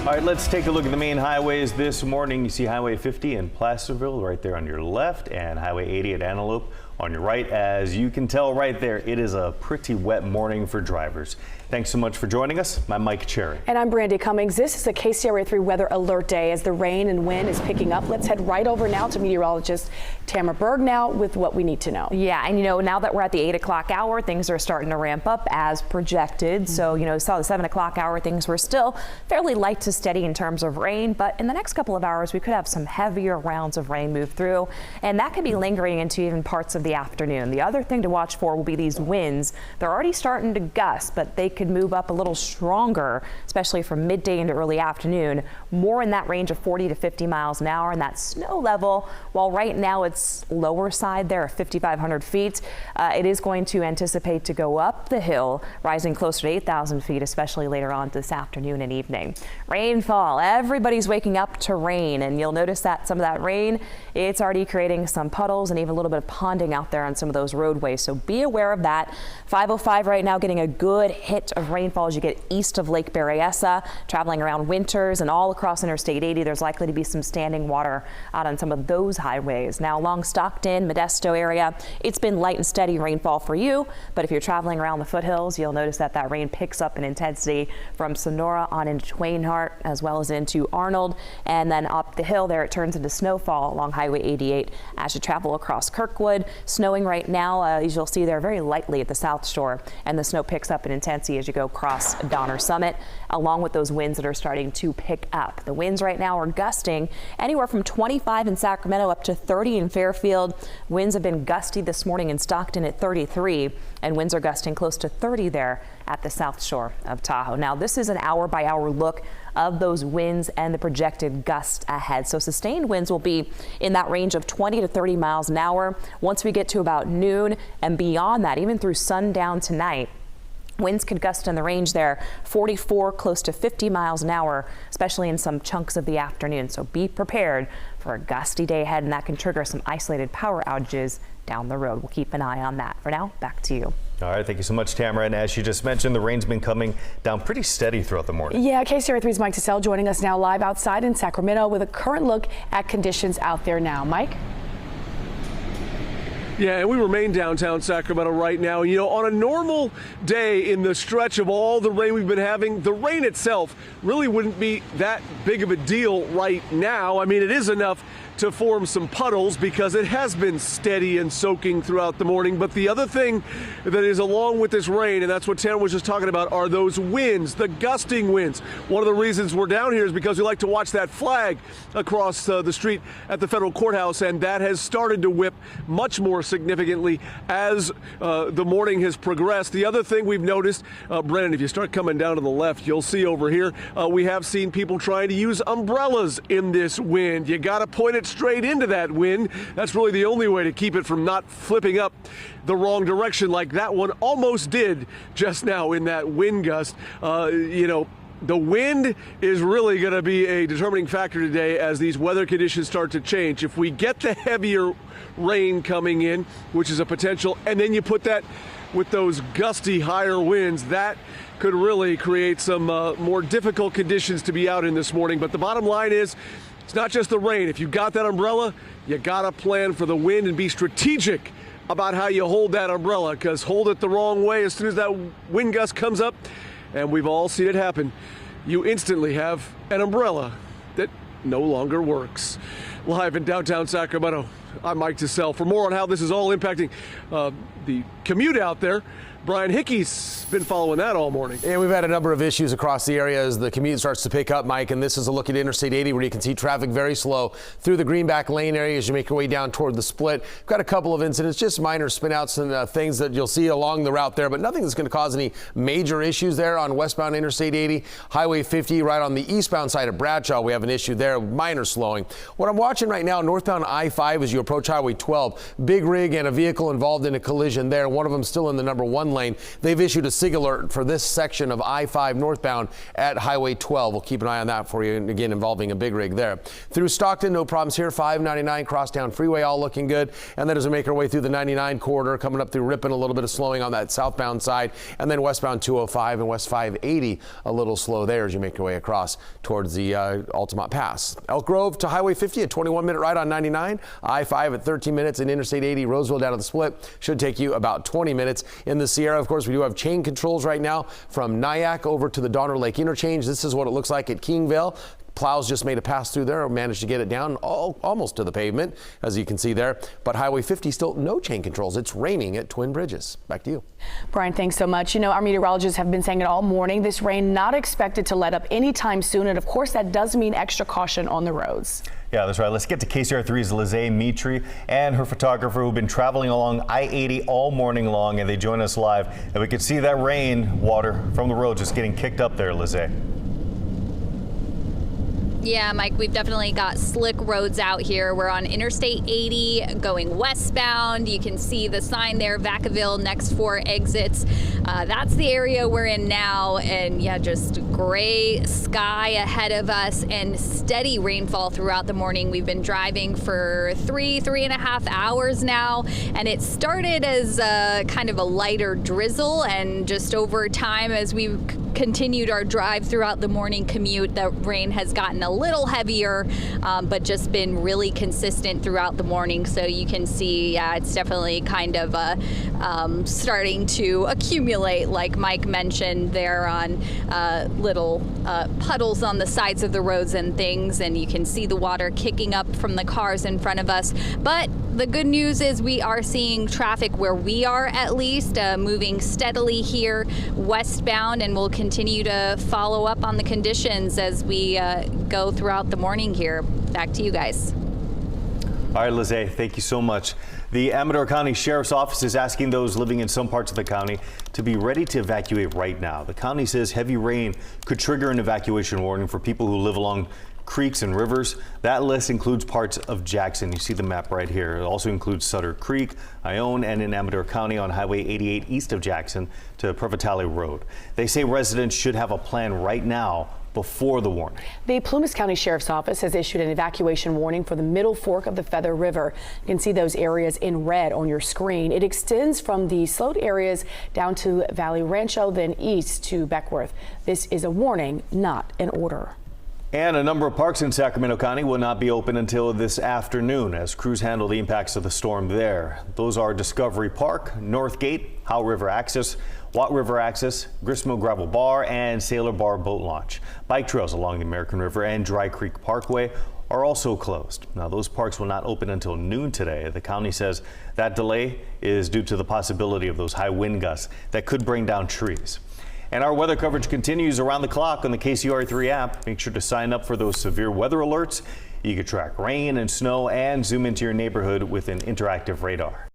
All right, let's take a look at the main highways this morning. You see Highway 50 in Placerville right there on your left, and Highway 80 at Antelope on your right. As you can tell right there, it is a pretty wet morning for drivers. Thanks so much for joining us. I'm Mike Cherry. And I'm Brandy Cummings. This is a KCRA 3 weather alert day as the rain and wind is picking up. Let's head right over now to meteorologist Tamara Berg now with what we need to know. Yeah, and now that we're at the 8 o'clock hour, things are starting to ramp up as projected. So, saw the 7 o'clock hour, things were still fairly light to steady in terms of rain. But in the next couple of hours, we could have some heavier rounds of rain move through, and that could be lingering into even parts of the afternoon. The other thing to watch for will be these winds. They're already starting to gust, but they could move up a little stronger, especially from midday into early afternoon, more in that range of 40 to 50 miles an hour. And that snow level, while right now it's lower side there at 5,500 feet, it is going to anticipate to go up the hill, rising closer to 8,000 feet, especially later on this afternoon and evening. Rainfall, everybody's waking up to rain, and you'll notice that some of that rain, it's already creating some puddles and even a little bit of ponding out there on some of those roadways. So be aware of that. 505 right now getting a good hit of rainfall as you get east of Lake Berryessa, traveling around Winters and all across Interstate 80. There's likely to be some standing water out on some of those highways. Now along Stockton, Modesto area, it's been light and steady rainfall for you, but if you're traveling around the foothills, you'll notice that that rain picks up in intensity from Sonora on into Twainhart as well as into Arnold, and then up the hill there it turns into snowfall along Highway 88 as you travel across Kirkwood. Snowing right now, as you'll see there, very lightly at the South Shore, and the snow picks up in intensity as you go across Donner Summit, along with those winds that are starting to pick up. The winds right now are gusting anywhere from 25 in Sacramento up to 30 in Fairfield. Winds have been gusty this morning in Stockton at 33, and winds are gusting close to 30 there at the South Shore of Tahoe. Now this is an hour by hour look of those winds and the projected gusts ahead. So sustained winds will be in that range of 20 to 30 miles an hour. Once we get to about noon and beyond that, even through sundown tonight, winds could gust in the range there, 44 close to 50 miles an hour, especially in some chunks of the afternoon. So be prepared for a gusty day ahead, and that can trigger some isolated power outages down the road. We'll keep an eye on that. For now, back to you. All right, thank you so much, Tamara. And as you just mentioned, the rain's been coming down pretty steady throughout the morning. Yeah, KCRA 3's Mike Tassell joining us now live outside in Sacramento with a current look at conditions out there now. Mike? Yeah, and we remain downtown Sacramento right now. On a normal day in the stretch of all the rain we've been having, the rain itself really wouldn't be that big of a deal right now. I mean, it is enough to form some puddles because it has been steady and soaking throughout the morning. But the other thing that is along with this rain, and that's what Tanner was just talking about, are those winds, the gusting winds. One of the reasons we're down here is because we like to watch that flag across the street at the federal courthouse, and that has started to whip much more significantly as the morning has progressed. The other thing we've noticed, Brandon, if you start coming down to the left, you'll see over here, we have seen people trying to use umbrellas in this wind. You got to point it straight into that wind. That's really the only way to keep it from not flipping up the wrong direction like that one almost did just now in that wind gust. The wind is really going to be a determining factor today as these weather conditions start to change. If we get the heavier rain coming in, which is a potential, and then you put that with those gusty higher winds, that could really create some more difficult conditions to be out in this morning. But the bottom line is, it's not just the rain. If you got that umbrella, you got to plan for the wind and be strategic about how you hold that umbrella, because hold it the wrong way as soon as that wind gust comes up, and we've all seen it happen, you instantly have an umbrella that no longer works. Live in downtown Sacramento, I'm Mike Tassell. For more on how this is all impacting the commute out there, Brian Hickey's been following that all morning. And we've had a number of issues across the area as the commute starts to pick up, Mike. And this is a look at Interstate 80 where you can see traffic very slow through the Greenback Lane area as you make your way down toward the split. We've got a couple of incidents, just minor spinouts and things that you'll see along the route there, but nothing that's going to cause any major issues there on westbound Interstate 80. Highway 50 right on the eastbound side of Bradshaw, we have an issue there, minor slowing. What I'm watching right now, northbound I-5 as you approach Highway 12, big rig and a vehicle involved in a collision there. One of them still in the number 1 lane. lane. They've issued a SIG alert for this section of I-5 northbound at Highway 12. We'll keep an eye on that for you, and again, involving a big rig there. Through Stockton, no problems here. 599 Crosstown Freeway, all looking good. And then as we make our way through the 99 corridor, coming up through Ripon, a little bit of slowing on that southbound side, and then westbound 205 and west 580, a little slow there as you make your way across towards the Altamont Pass. Elk Grove to Highway 50, a 21-minute ride on 99. I-5 at 13 minutes, and Interstate 80 Roseville down to the split should take you about 20 minutes. In the Sierra, of course, we do have chain controls right now from Nyack over to the Donner Lake interchange. This is what it looks like at Kingvale. Plows just made a pass through there, managed to get it down almost to the pavement, as you can see there. But Highway 50 still no chain controls. It's raining at Twin Bridges. Back to you. Brian, thanks so much. You know, our meteorologists have been saying it all morning. This rain not expected to let up anytime soon. And of course, that does mean extra caution on the roads. Yeah, that's right. Let's get to KCRA3's Lizzie Mitri and her photographer who've been traveling along I-80 all morning long, and they join us live. And we can see that rain water from the road just getting kicked up there, Lizzie. Yeah, Mike, we've definitely got slick roads out here. We're on Interstate 80 going westbound. You can see the sign there, Vacaville, next 4 exits. That's the area we're in now. And yeah, just gray sky ahead of us and steady rainfall throughout the morning. We've been driving for three and a half hours now. And it started as kind of a lighter drizzle, and just over time as we continued our drive throughout the morning commute, the rain has gotten a little heavier, but just been really consistent throughout the morning. So you can see, yeah, it's definitely kind of starting to accumulate, like Mike mentioned, there on little puddles on the sides of the roads and things. And you can see the water kicking up from the cars in front of us. But the good news is we are seeing traffic where we are, at least, moving steadily here westbound, and we'll continue to follow up on the conditions as we go throughout the morning here. Back to you guys. All right, Lizzie, thank you so much. The Amador County Sheriff's Office is asking those living in some parts of the county to be ready to evacuate right now. The county says heavy rain could trigger an evacuation warning for people who live along creeks and rivers. That list includes parts of Jackson. You see the map right here. It also includes Sutter Creek, Ione, and in Amador County on Highway 88 east of Jackson to Prevatale Road. They say residents should have a plan right now before the warning. The Plumas County Sheriff's Office has issued an evacuation warning for the middle fork of the Feather River. You can see those areas in red on your screen. It extends from the slowed areas down to Valley Rancho, then east to Beckworth. This is a warning, not an order. And a number of parks in Sacramento County will not be open until this afternoon as crews handle the impacts of the storm there. Those are Discovery Park, Northgate, Howe River Access, Watt River Access, Gristmill Gravel Bar, and Sailor Bar Boat Launch. Bike trails along the American River and Dry Creek Parkway are also closed. Now, those parks will not open until noon today. The county says that delay is due to the possibility of those high wind gusts that could bring down trees. And our weather coverage continues around the clock on the KCRA3 app. Make sure to sign up for those severe weather alerts. You can track rain and snow and zoom into your neighborhood with an interactive radar.